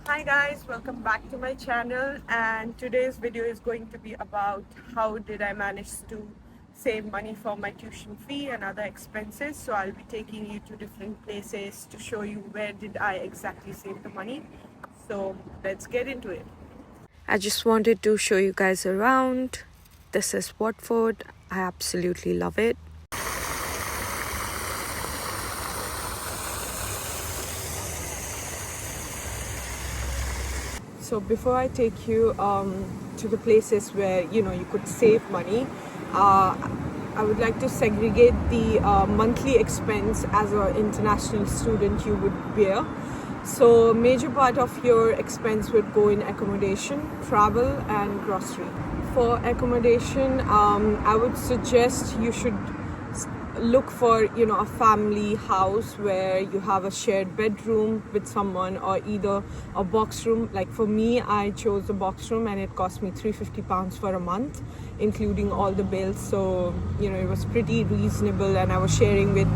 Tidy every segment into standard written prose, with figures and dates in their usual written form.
Hi guys, welcome back to my channel, and today's video is going to be about how did I manage to save money for my tuition fee and other expenses. So I'll be taking you to different places to show you where did I exactly save the money. So let's get into it. I just wanted to show you guys around. This is Watford. I absolutely love it. So before I take you to the places where you could save money, I would like to segregate the monthly expense as an international student you would bear. So major part of your expense would go in accommodation, travel and grocery. For accommodation, I would suggest you should look for a family house where you have a shared bedroom with someone, or either a box room. Like for me, I chose a box room and it cost me £350 for a month, including all the bills. So it was pretty reasonable, and I was sharing with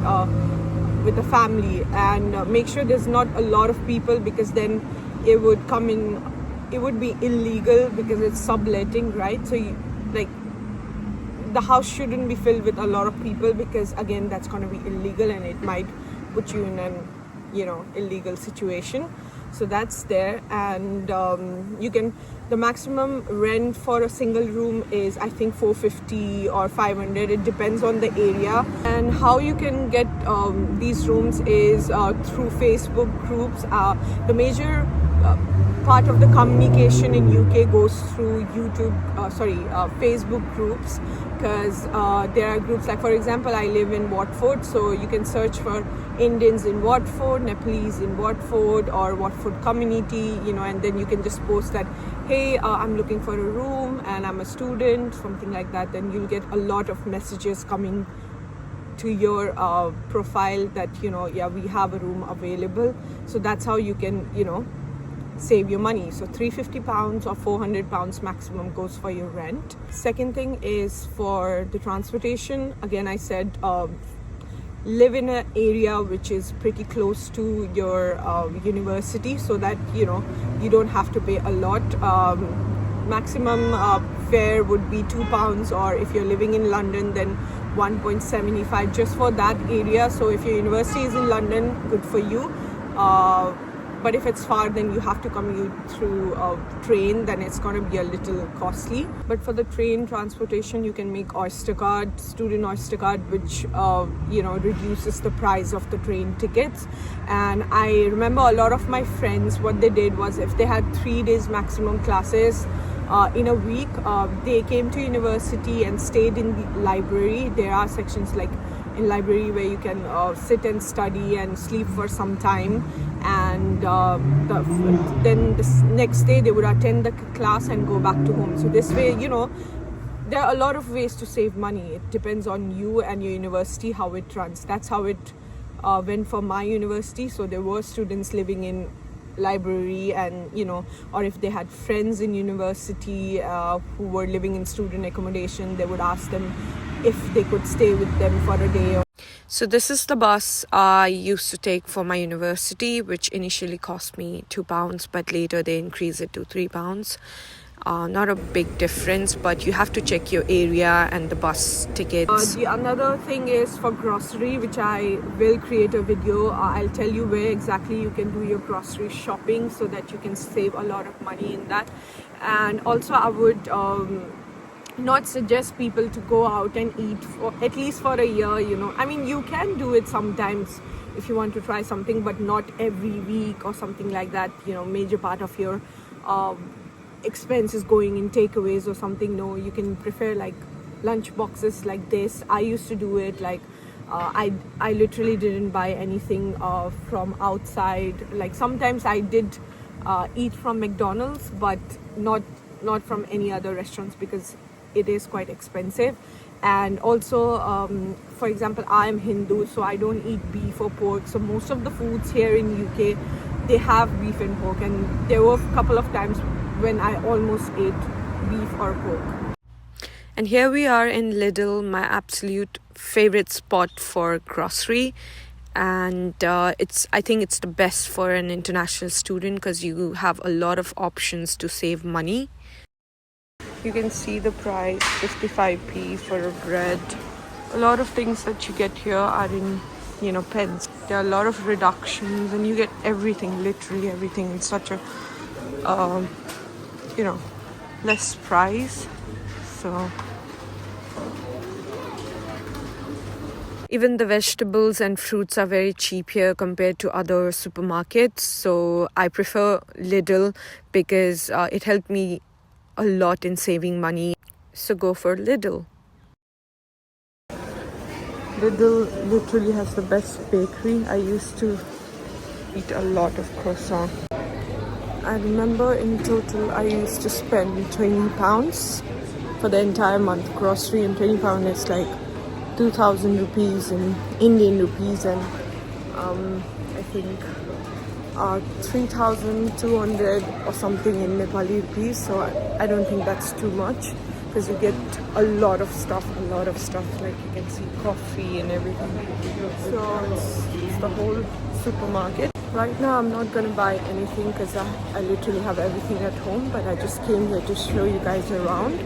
a family. And make sure there's not a lot of people, because then it would be illegal because it's subletting, right? So the house shouldn't be filled with a lot of people, because again that's going to be illegal and it might put you in an illegal situation. So that's there. And the maximum rent for a single room is I think 450 or 500. It depends on the area. And how you can get these rooms is through Facebook groups. The major part of the communication in UK goes through Facebook groups, because there are groups like, for example, I live in Watford, so you can search for Indians in Watford, Nepalese in Watford, or Watford community, and then you can just post that, hey, I'm looking for a room and I'm a student, something like that. Then you'll get a lot of messages coming to your profile that we have a room available. So that's how you can save your money. So £350 or £400 maximum goes for your rent. Second thing is for the transportation. Again, I said live in an area which is pretty close to your university, so that you don't have to pay a lot. Maximum fare would be £2, or if you're living in London, then 1.75 just for that area. So if your university is in London, good for you. But if it's far, then you have to commute through train, then it's going to be a little costly. But for the train transportation, you can make Oyster card, student Oyster card, which reduces the price of the train tickets. And I remember a lot of my friends, what they did was, if they had 3 days maximum classes in a week, they came to university and stayed in the library. There are sections like in library where you can sit and study and sleep for some time, and then the next day they would attend the class and go back to home. So this way, there are a lot of ways to save money. It depends on you and your university how it runs. That's how it went for my university. So there were students living in library, and or if they had friends in university who were living in student accommodation, they would ask them if they could stay with them for a day. So this is the bus I used to take for my university, which initially cost me £2, but later they increased it to £3. Not a big difference, but you have to check your area and the bus tickets. The another thing is for grocery, which I will create a video. I'll tell you where exactly you can do your grocery shopping, so that you can save a lot of money in that. And also I would not suggest people to go out and eat for at least for a year. I mean, you can do it sometimes if you want to try something, but not every week or something like that. Major part of your expense is going in takeaways or something. No, you can prefer like lunch boxes like this. I used to do it like I literally didn't buy anything from outside. Like sometimes I did eat from McDonald's, but not from any other restaurants, because it is quite expensive. And also for example, I am Hindu, so I don't eat beef or pork. So most of the foods here in UK, they have beef and pork, and there were a couple of times when I almost ate beef or pork. And here we are in Lidl, my absolute favorite spot for grocery. and I think it's the best for an international student because you have a lot of options to save money. You can see the price, 55p for a bread. A lot of things that you get here are in, pence. There are a lot of reductions and you get everything, literally everything in such a, less price. So even the vegetables and fruits are very cheap here compared to other supermarkets. So I prefer Lidl because it helped me a lot in saving money. So go for Lidl. Lidl literally has the best bakery. I used to eat a lot of croissant. I remember in total I used to spend £20 for the entire month grocery, and £20 is like 2,000 rupees in Indian rupees, and I think 3,200 or something in Nepali rupees. So I don't think that's too much because you get a lot of stuff, like you can see coffee and everything. So it's the whole supermarket. Right now I'm not gonna buy anything because I literally have everything at home, but I just came here to show you guys around.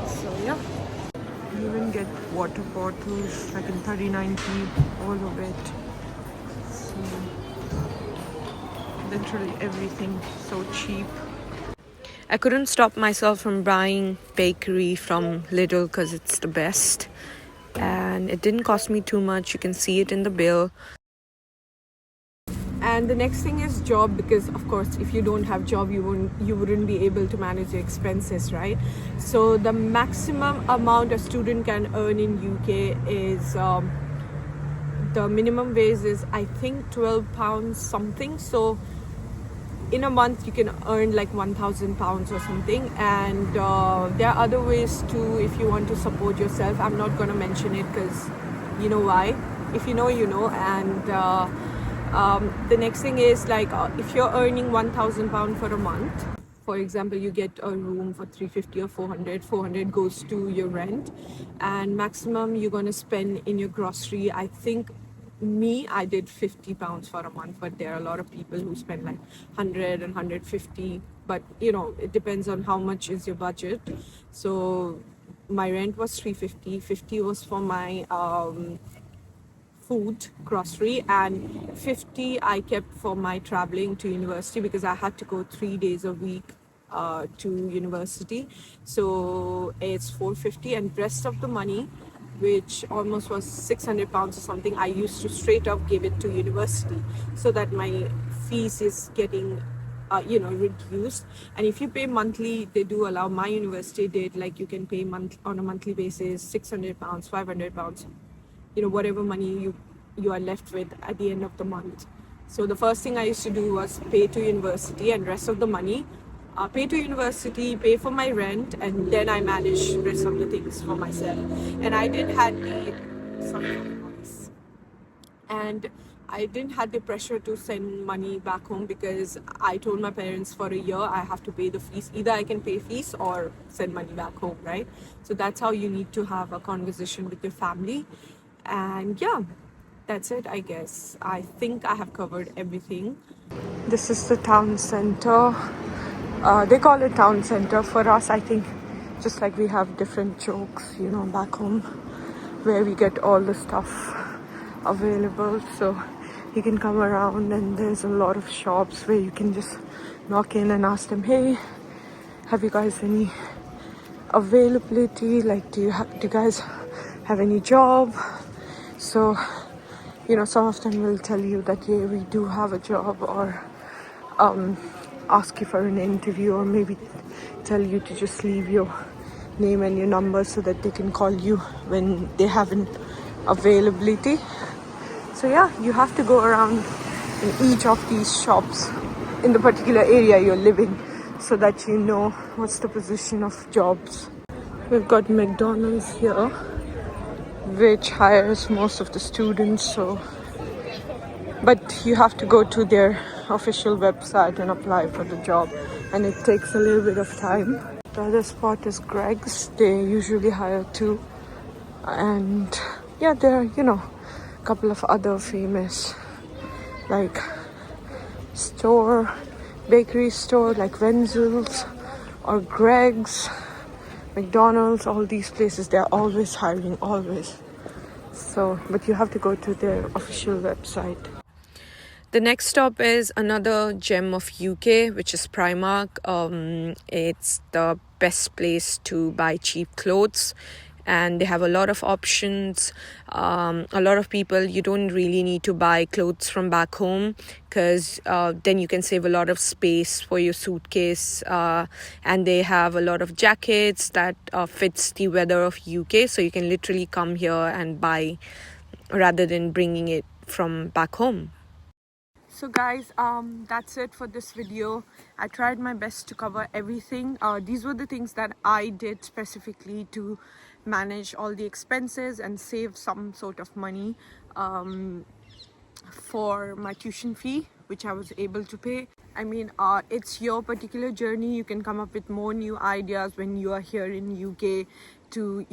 So yeah. You even get water bottles like in 39p, all of it. So literally everything, so cheap. I couldn't stop myself from buying bakery from Lidl because it's the best, and it didn't cost me too much. You can see it in the bill. And the next thing is job, because of course if you don't have job you wouldn't be able to manage your expenses, right? So the maximum amount a student can earn in UK is the minimum wage is I think £12 something. So in a month you can earn like £1,000 or something, and there are other ways too if you want to support yourself. I'm not going to mention it because you know why. If you know, you know. And the next thing is like if you're earning £1,000 for a month, for example, you get a room for 350 or 400 goes to your rent, and maximum you're going to spend in your grocery. I think I did £50 for a month, but there are a lot of people who spend like 100 and 150, but it depends on how much is your budget. So my rent was 350. 50 was for my food, grocery, and 50 I kept for my traveling to university because I had to go 3 days a week to university. So it's 450, and rest of the money, which almost was £600 or something, I used to straight up give it to university so that my fees is getting reduced. And if you pay monthly, they do allow, my university did, like you can pay on a monthly basis, £600, £500, whatever money you are left with at the end of the month. So the first thing I used to do was pay to university, and rest of the money pay to university, pay for my rent, and then I manage rest of the things for myself. And I didn't have the pressure to send money back home because I told my parents for a year I have to pay the fees. Either I can pay fees or send money back home, right? So that's how you need to have a conversation with your family. And yeah, that's it, I guess. I think I have covered everything. This is the town center. They call it town center. For us, I think, just like we have different jokes, back home, where we get all the stuff available. So you can come around, and there's a lot of shops where you can just knock in and ask them, hey, have you guys any availability? Like, do you guys have any job? So, some of them will tell you that, yeah, we do have a job, or ask you for an interview, or maybe tell you to just leave your name and your number so that they can call you when they have an availability. So yeah, you have to go around in each of these shops in the particular area you're living so that you know what's the position of jobs. We've got McDonald's here, which hires most of the students, but you have to go to their official website and apply for the job, and it takes a little bit of time. The other spot is Greg's. They usually hire too, and yeah, they're couple of other famous like bakery store like Wenzel's or Greg's, McDonald's. All these places, they're always hiring, always. So, but you have to go to their official website. The next stop is another gem of UK, which is Primark. It's the best place to buy cheap clothes, and they have a lot of options. A lot of people, you don't really need to buy clothes from back home, because then you can save a lot of space for your suitcase, and they have a lot of jackets that fits the weather of UK, so you can literally come here and buy rather than bringing it from back home. So guys, that's it for this video. I tried my best to cover everything. These were the things that I did specifically to manage all the expenses and save some sort of money for my tuition fee, which I was able to pay. I mean, it's your particular journey. You can come up with more new ideas when you are here in UK to,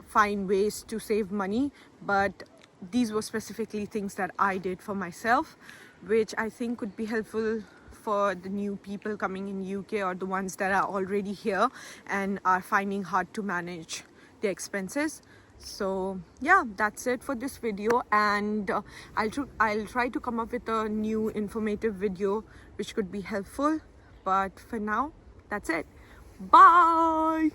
find ways to save money. But these were specifically things that I did for myself, which I think could be helpful for the new people coming in UK, or the ones that are already here and are finding hard to manage their expenses. So yeah, that's it for this video, and I'll try to come up with a new informative video which could be helpful. But for now, that's it. Bye.